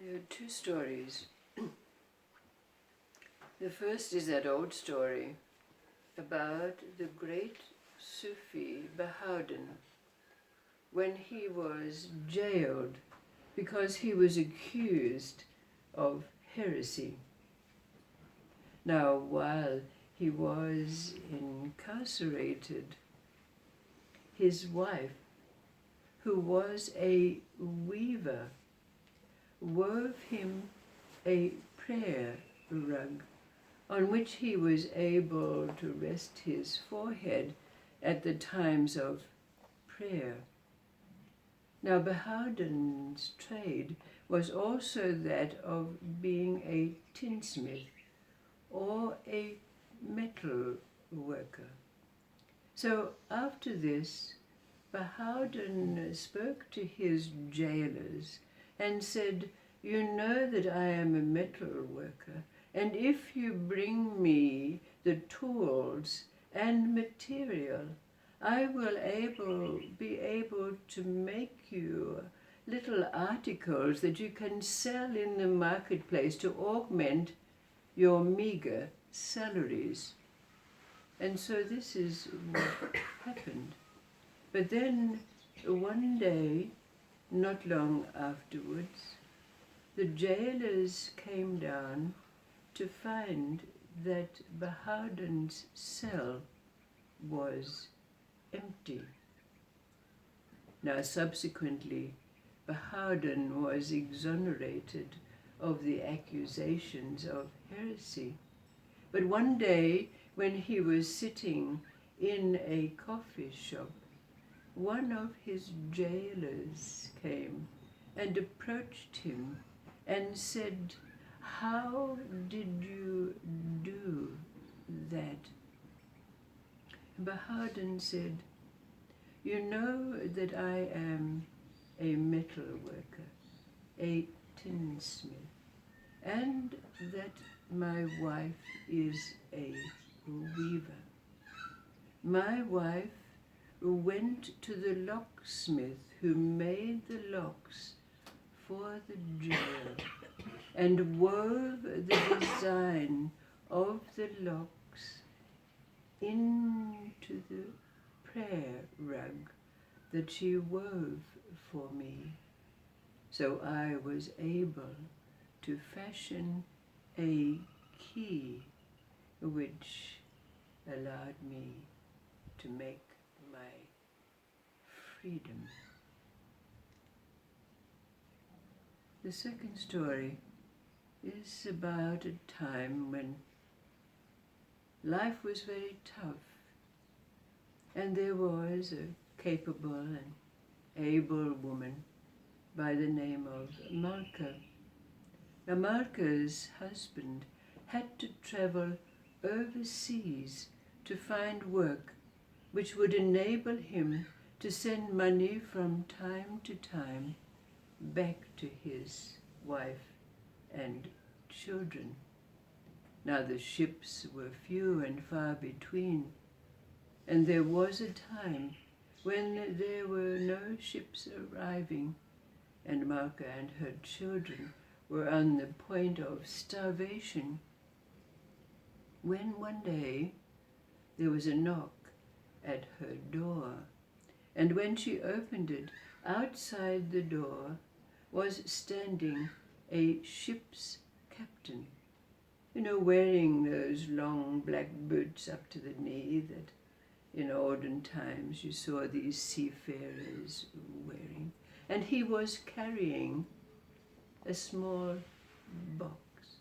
There are two stories. The first is that old story about the great Sufi Bahaudin when he was jailed because he was accused of heresy. Now, while he was incarcerated, his wife, who was a weaver, wove him a prayer rug on which he was able to rest his forehead at the times of prayer. Now, Bahaudin's trade was also that of being a tinsmith or a metal worker. So after this, Bahaudin spoke to his jailers and said, "You know that I am a metal worker, and if you bring me the tools and material, I will be able to make you little articles that you can sell in the marketplace to augment your meager salaries." And so this is what happened. But then one day, not long afterwards, the jailers came down to find that Bahaudin's cell was empty. Now, subsequently, Bahaudin was exonerated of the accusations of heresy. But one day, when he was sitting in a coffee shop, one of his jailers came and approached him and said, "How did you do that?" Bahaudin said, "You know that I am a metal worker, a tinsmith, and that my wife is a weaver. My wife went to the locksmith who made the locks for the jail and wove the design of the locks into the prayer rug that she wove for me. So I was able to fashion a key which allowed me to make my freedom." The second story is about a time when life was very tough, and there was a capable and able woman by the name of Malka. Now, Malka's husband had to travel overseas to find work which would enable him to send money from time to time back to his wife and children. Now, the ships were few and far between, and there was a time when there were no ships arriving, and Malka and her children were on the point of starvation, when one day there was a knock at her door, and when she opened it, outside the door was standing a ship's captain, wearing those long black boots up to the knee that in olden times you saw these seafarers wearing. And he was carrying a small box.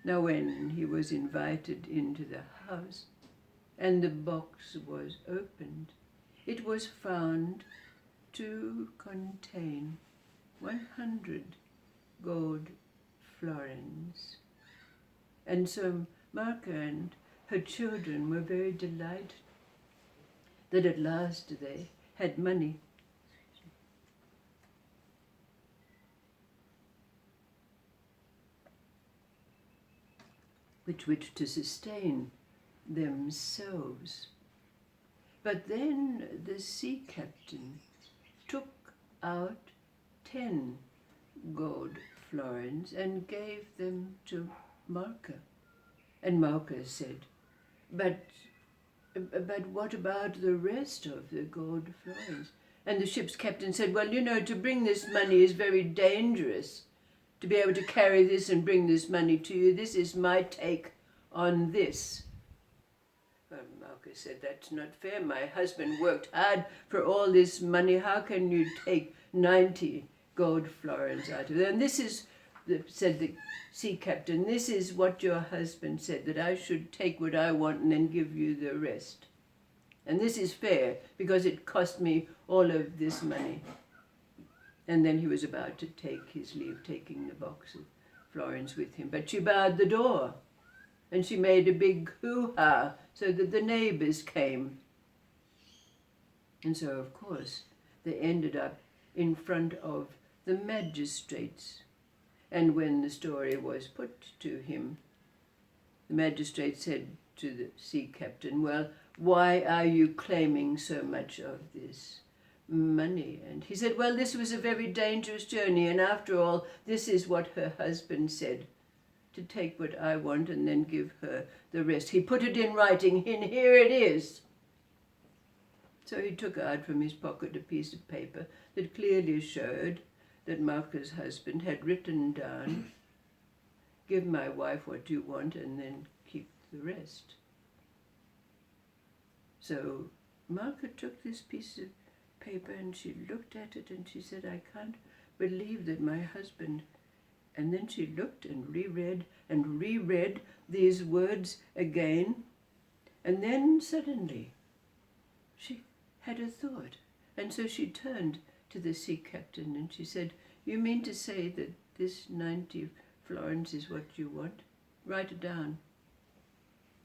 Now, when he was invited into the house and the box was opened, it was found to contain 100 gold florins. And so Malka and her children were very delighted that at last they had money. Which to sustain themselves. But then the sea captain took out 10 gold florins and gave them to Malka. And Malka said, but what about the rest of the gold florins? And the ship's captain said, well, you know, to bring this money is very dangerous. To be able to carry this and bring this money to you, this is my take on this. Well, Malka said, that's not fair. My husband worked hard for all this money. How can you take 90 gold florins out of it? And this is, said the sea captain, this is what your husband said, that I should take what I want and then give you the rest. And this is fair, because it cost me all of this money. And then he was about to take his leave, taking the box of florins with him. But she barred the door, and she made a big hoo-ha, so that the neighbours came. And so, of course, they ended up in front of the magistrates. And when the story was put to him, the magistrate said to the sea captain, well, why are you claiming so much of this money? And he said, well, this was a very dangerous journey, and after all, this is what her husband said, to take what I want and then give her the rest. He put it in writing, and here it is. So he took out from his pocket a piece of paper that clearly showed that Malka's husband had written down, give my wife what you want and then keep the rest. So Malka took this piece of paper and she looked at it and she said, I can't believe that my husband... And then she looked and reread these words again. And then suddenly she had a thought. And so she turned to the sea captain and she said, you mean to say that this 90 florins is what you want? Write it down.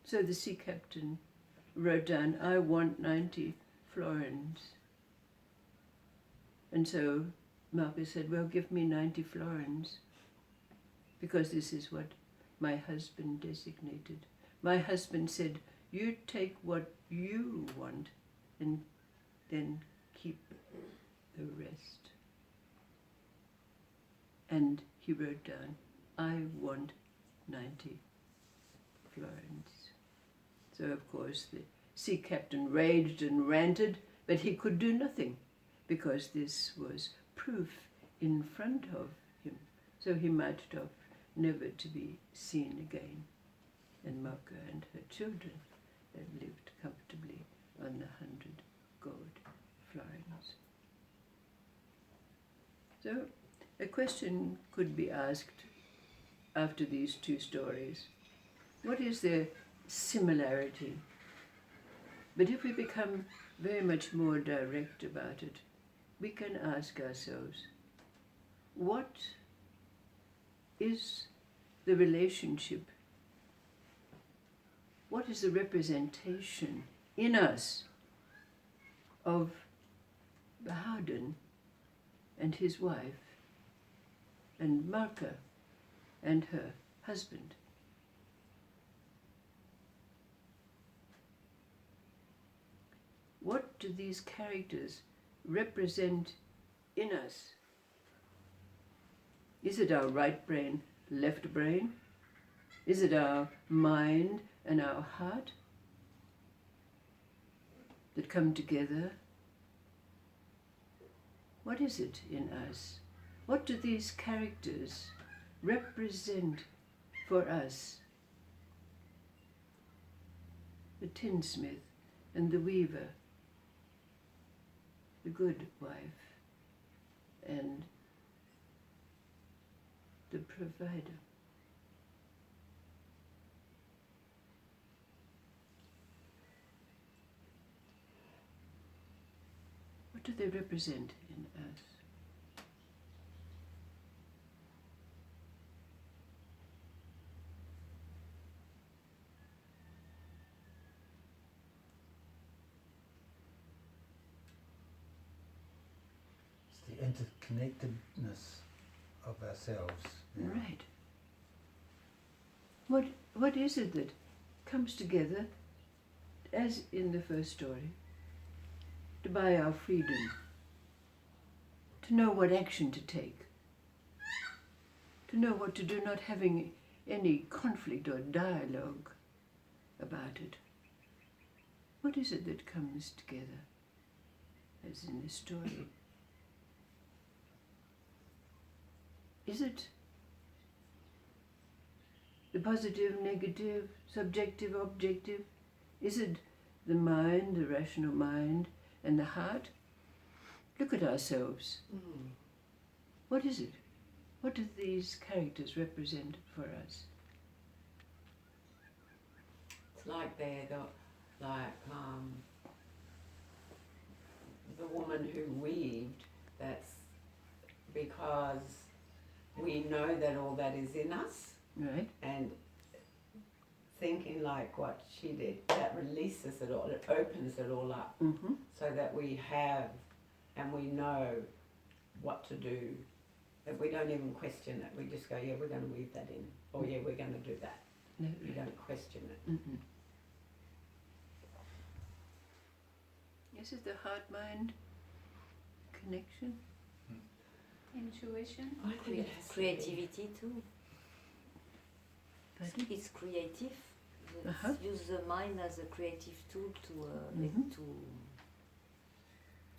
So the sea captain wrote down, I want 90 florins. And so Malka said, well, give me 90 florins, because this is what my husband designated. My husband said, you take what you want and then keep the rest. And he wrote down, I want 90 florins. So, of course, the sea captain raged and ranted, but he could do nothing, because this was proof in front of him. So he marched off, never to be seen again. And Malka and her children had lived comfortably on the 100 gold florins. So a question could be asked after these two stories. What is their similarity? But if we become very much more direct about it, we can ask ourselves, what is the relationship? What is the representation in us of Bahaudin and his wife, and Malka and her husband? What do these characters represent in us? Is it our right brain, left brain? Is it our mind and our heart that come together? What is it in us? What do these characters represent for us? The tinsmith and the weaver, the good wife, and the provider. What do they represent in us? The interconnectedness of ourselves. Yeah. Right. What is it that comes together, as in the first story, to buy our freedom, to know what action to take, to know what to do, not having any conflict or dialogue about it. What is it that comes together, as in this story? Is it the positive, negative, subjective, objective? Is it the mind, the rational mind, and the heart? Look at ourselves. What is it? What do these characters represent for us? It's like they're the woman who weaved. That's because we know that all that is in us, Right? and thinking like what she did, that releases it all, it opens it all up, Mm-hmm. so that we have and we know what to do, that we don't even question it. We just go, yeah, we're going to weave that in, or yeah, we're going to do that. No, We don't question it. mm-hmm. Is it the heart-mind connection? Intuition. I think it has to be. Creativity too. Pardon? It's creative. Let's Uh-huh. use the mind as a creative tool to Mhm. to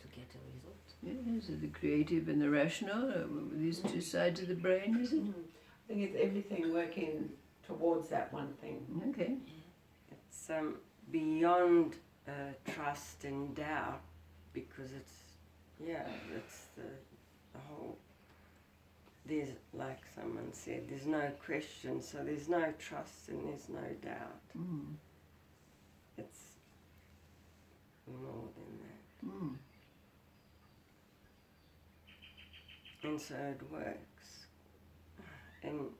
get a result. Yeah, is it the creative and the rational? These two sides of the brain, is it? I think it's everything working towards that one thing. Okay. It's beyond trust and doubt, because it's the whole. There's, like someone said, there's no question, so there's no trust and there's no doubt. Mm. It's more than that, Mm. and so it works. And